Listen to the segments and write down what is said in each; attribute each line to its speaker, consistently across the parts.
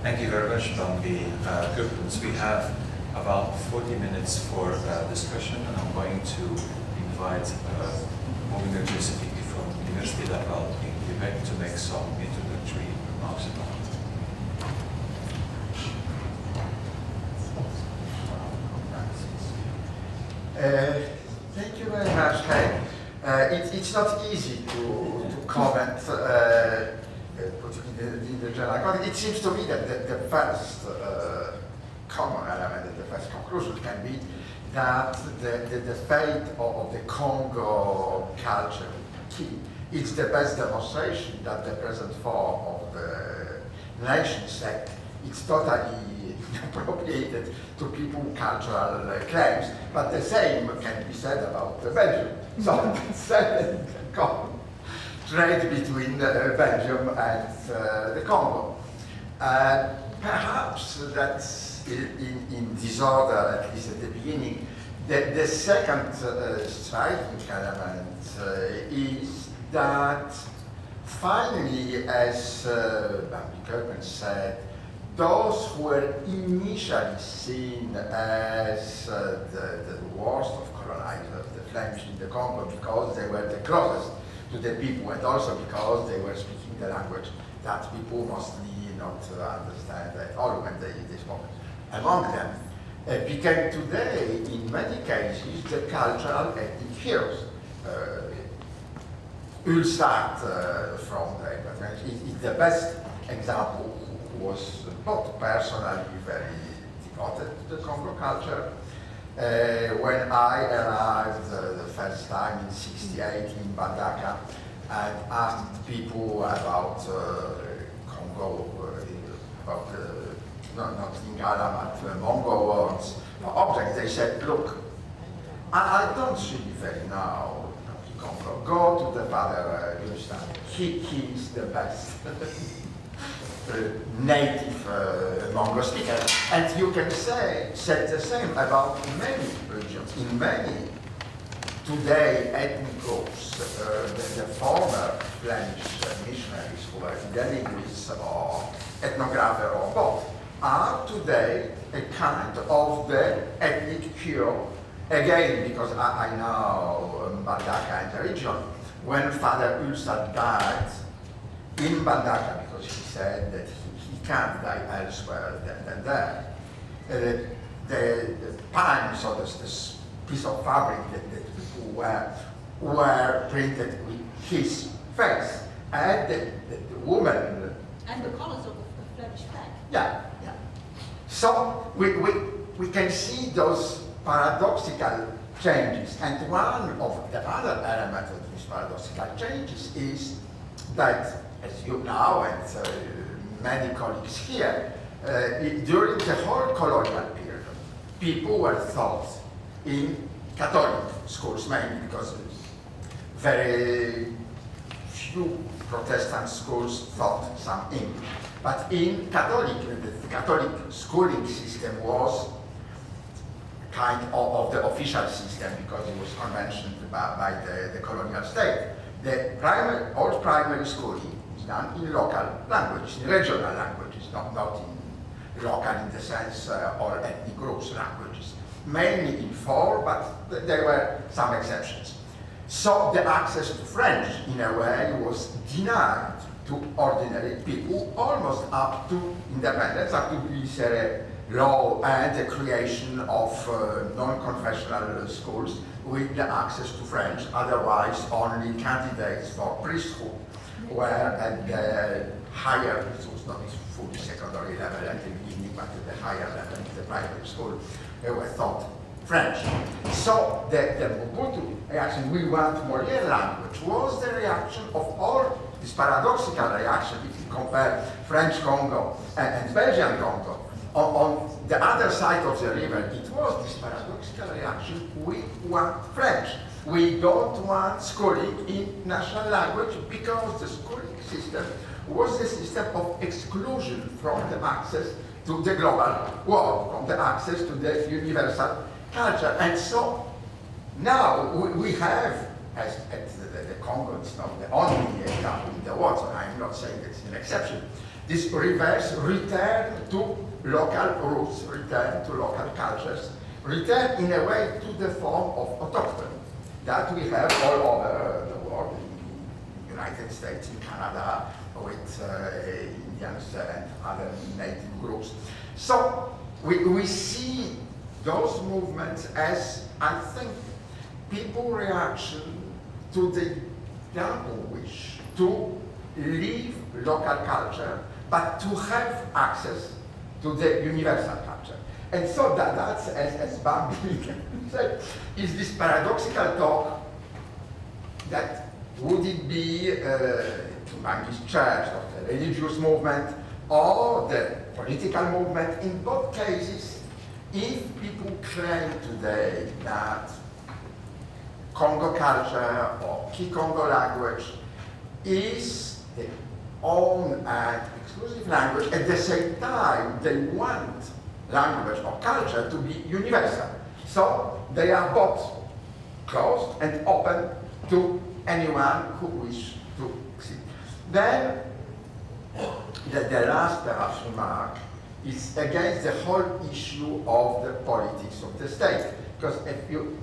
Speaker 1: Thank you very much, Bambi Goodmans. We have about 40 minutes for discussion, and I'm going to invite Bogumil Jewsiewicki from University Laval in Quebec to make some introductory remarks about it.
Speaker 2: Thank you very much. Hey, it's not easy to comment in the general context. It seems to me that the first common element and the first conclusion can be that the fate of the Congo culture is the best demonstration that the present form of the nation state is totally appropriated to people cultural claims, but the same can be said about Belgium. So the common trade between Belgium and the Congo. Perhaps that's in disorder, at least at the beginning. The second striking element is that finally, as Bambi Goodmans said, those who were initially seen as the worst of colonizers, the Flemish in the Congo, because they were the closest to the people, and also because they were speaking the language that people mostly not understand at all when they spoke among them, became today, in many cases, the cultural ethnic heroes. We'll start from there, but it's the best example who was not personally very devoted to the Congo culture. When I arrived the first time in '68 in Bandaka and asked people about Congo, about not Lingala, but Mongo words, objects, they said, look, I don't really very know Congo. Go to the father Gustav. He is the best native Mongo speaker. And you can say the same about many regions. In many today ethnic groups, the former Flemish missionaries who were linguists or ethnographer or both, are today a kind of the ethnic hero. Again, because I know Bandaka and the region, when Father Ulstad died in Bandaka, because he said that he can't die elsewhere than there, the pine, so this piece of fabric that people were printed with his face, and the woman.
Speaker 3: And the colors of the Flemish flag.
Speaker 2: Yeah. So we can see those paradoxical changes, and one of the other elements of these paradoxical changes is that, as you know, and many colleagues here, during the whole colonial period, people were taught in Catholic schools, mainly because very few Protestant schools taught some English. But in Catholic, the Catholic schooling system was kind of the official system because it was conventioned by the colonial state. The old primary schooling is done in local languages, in regional languages, not in local in the sense or ethnic groups languages. Mainly in four, but there were some exceptions. So the access to French, in a way, was denied to ordinary people almost up to independence, up to Villeray law and the creation of non-confessional schools with the access to French. Otherwise, only candidates for priesthood were at the higher, it was not fully secondary level at the beginning, but at the higher level of the primary school, they were taught French. So the Mobutu reaction, we want Molière language, was the reaction of all this paradoxical reaction if you compare French Congo and Belgian Congo. On the other side of the river, it was this paradoxical reaction, we want French. We don't want schooling in national language because the schooling system was the system of exclusion from the access to the global world, from the access to the universal culture. And so now we have as the Congo is not the only example in the world, so I'm not saying it's an exception. This reverse return to local roots, return to local cultures, return in a way to the form of autochthony that we have all over the world, in the United States, in Canada, with Indians and other native groups. So we see those movements as, I think, people's reaction to the double wish to leave local culture, but to have access to the universal culture. And so that's, as Bogumil said, is this paradoxical talk that would it be Humanist church or the religious movement or the political movement. In both cases, if people claim today that Congo culture or Kikongo language is their own and exclusive language, at the same time they want language or culture to be universal. So they are both closed and open to anyone who wishes to see. Then the last perhaps remark is against the whole issue of the politics of the state. Because if you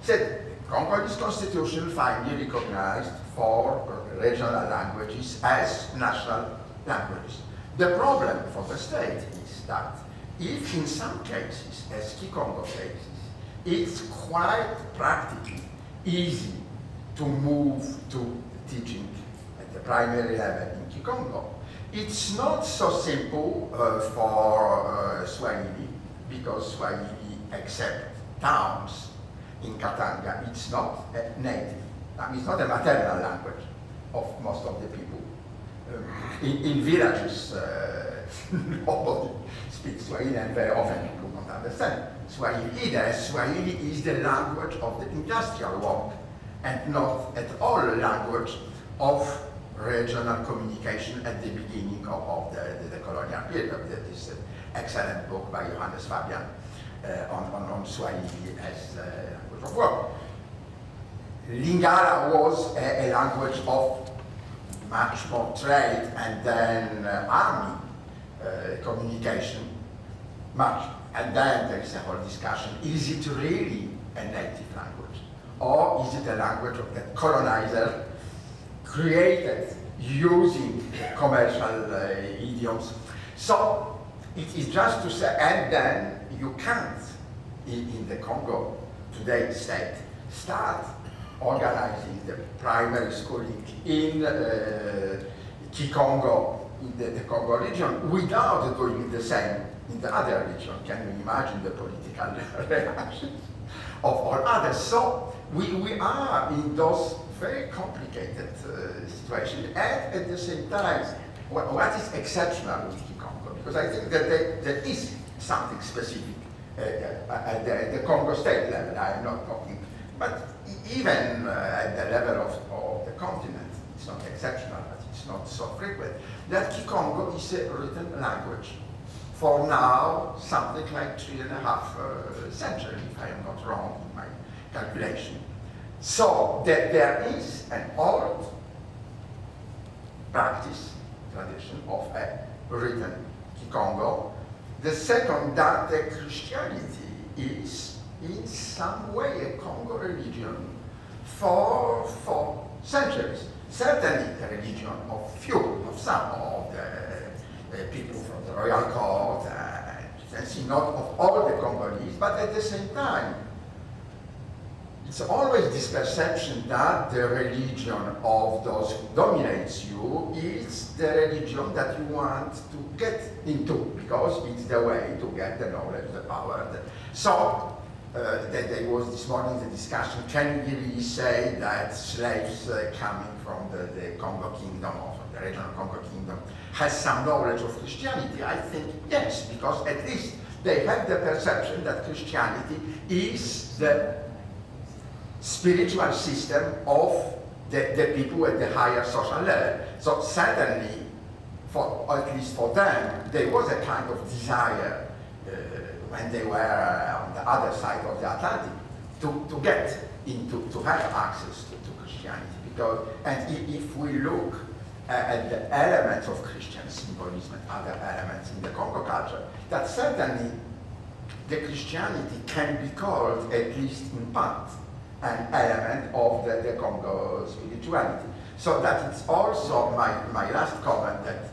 Speaker 2: said Congolese constitution finally recognized 4 regional languages as national languages. The problem for the state is that if in some cases, as Kikongo cases, it's quite practically easy to move to teaching at the primary level in Kikongo, it's not so simple for Swahili, because Swahili, except towns in Katanga, it's not a native. I mean, it's not a maternal language of most of the people. In villages, nobody speaks Swahili, and very often people don't understand Swahili either. Swahili is the language of the industrial world, and not at all a language of regional communication at the beginning of the colonial period. There is an excellent book by Johannes Fabian on Swahili as language of work. Lingala was a language of much more trade and then army communication, much. And then there is a whole discussion, is it really a native language? Or is it a language of the colonizer created using commercial idioms? So it is just to say, and then you can't, in the Congo today state, start organizing the primary schooling in Kikongo, in the Congo region, without doing the same in the other region. Can you imagine the political reactions of all others? So we are in those very complicated situations, and at the same time, what is exceptional with Kikongo? Because I think that there is something specific at the Congo state level. I am not talking, but even at the level of the continent, it's not exceptional, but it's not so frequent, that Kikongo is a written language for now something like 3.5 centuries, if I am not wrong in my calculation. So there is an old practice, tradition of a written Kikongo. The second, that the Christianity is in some way a Congo religion for centuries. Certainly the religion of some of the people from the royal court, and not of all the Congolese, but at the same time, it's always this perception that the religion of those who dominates you is the religion that you want to get into, because it's the way to get the knowledge, the power. So there was this morning the discussion, can we really say that slaves coming from the Congo kingdom, or from the regional Congo kingdom, has some knowledge of Christianity? I think yes, because at least they have the perception that Christianity is the spiritual system of the people at the higher social level. So certainly, at least for them, there was a kind of desire when they were on the other side of the Atlantic to get into, to have access to because, and if we look at the elements of Christian symbolism and other elements in the Congo culture, that certainly the Christianity can be called, at least in part, an element of the Congo spirituality. So that it's also my last comment that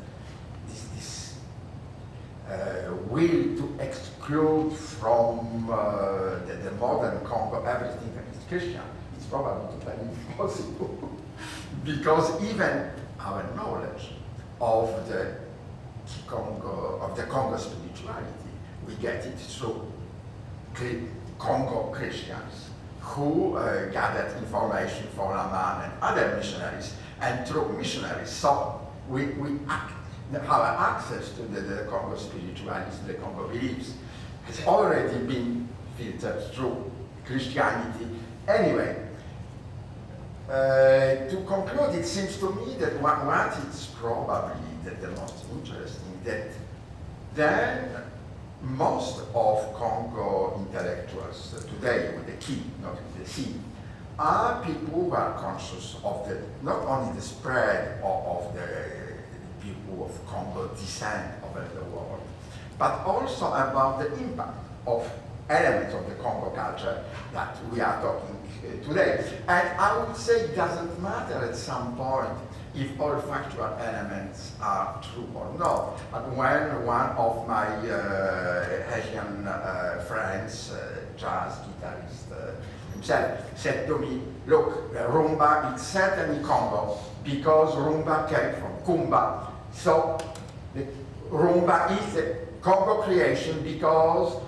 Speaker 2: this will to exclude from the modern Congo everything that is Christian, it's probably totally impossible. Because even our knowledge of the Congo spirituality, we get it through Congo Christians who gathered information from Laman and other missionaries, and through missionaries. So our access to the Congo spirituality, the Congo beliefs, has already been filtered through Christianity. Anyway, to conclude, it seems to me that what is probably the most interesting, that then most of Congo intellectuals today, with the key, not with the C, are people who are conscious of not only the spread of the people of Congo descent over the world, but also about the impact of elements of the Congo culture that we are talking today. And I would say it doesn't matter at some point if all factual elements are true or not. But when one of my Haitian friends, jazz guitarist himself, said to me, look, rumba is certainly Congo because rumba came from Kumba. So the rumba is a Congo creation because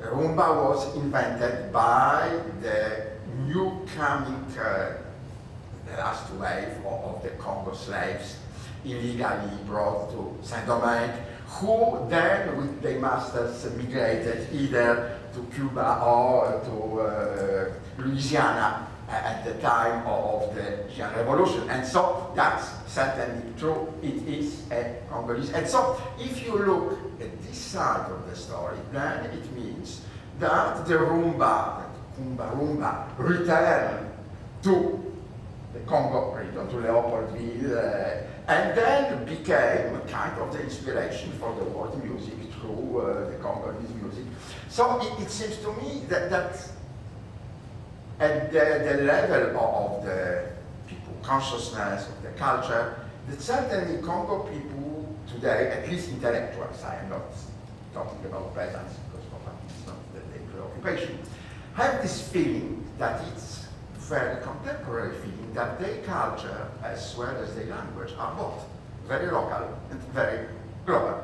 Speaker 2: rumba was invented by the new coming, the last wave of the Congo slaves illegally brought to Saint-Domingue, who then with their masters migrated either to Cuba or to Louisiana at the time of the Haitian Revolution. And so that's certainly true. It is a Congolese. And so if you look at this side of the story, then it means that the rumba, rumba, returned to the Congo region, to Leopoldville, and then became kind of the inspiration for the world music through the Congolese music. So it seems to me that at the level of the people consciousness, of the culture, that certainly Congo people today, at least intellectuals, I am not talking about peasants because it's not their preoccupation, have this feeling that it's very contemporary feeling that their culture as well as their language are both very local and very global.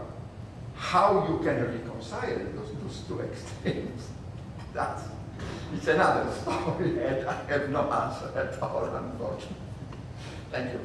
Speaker 2: How you can reconcile those two extremes, it's another story, and I have no answer at all, unfortunately. Thank you.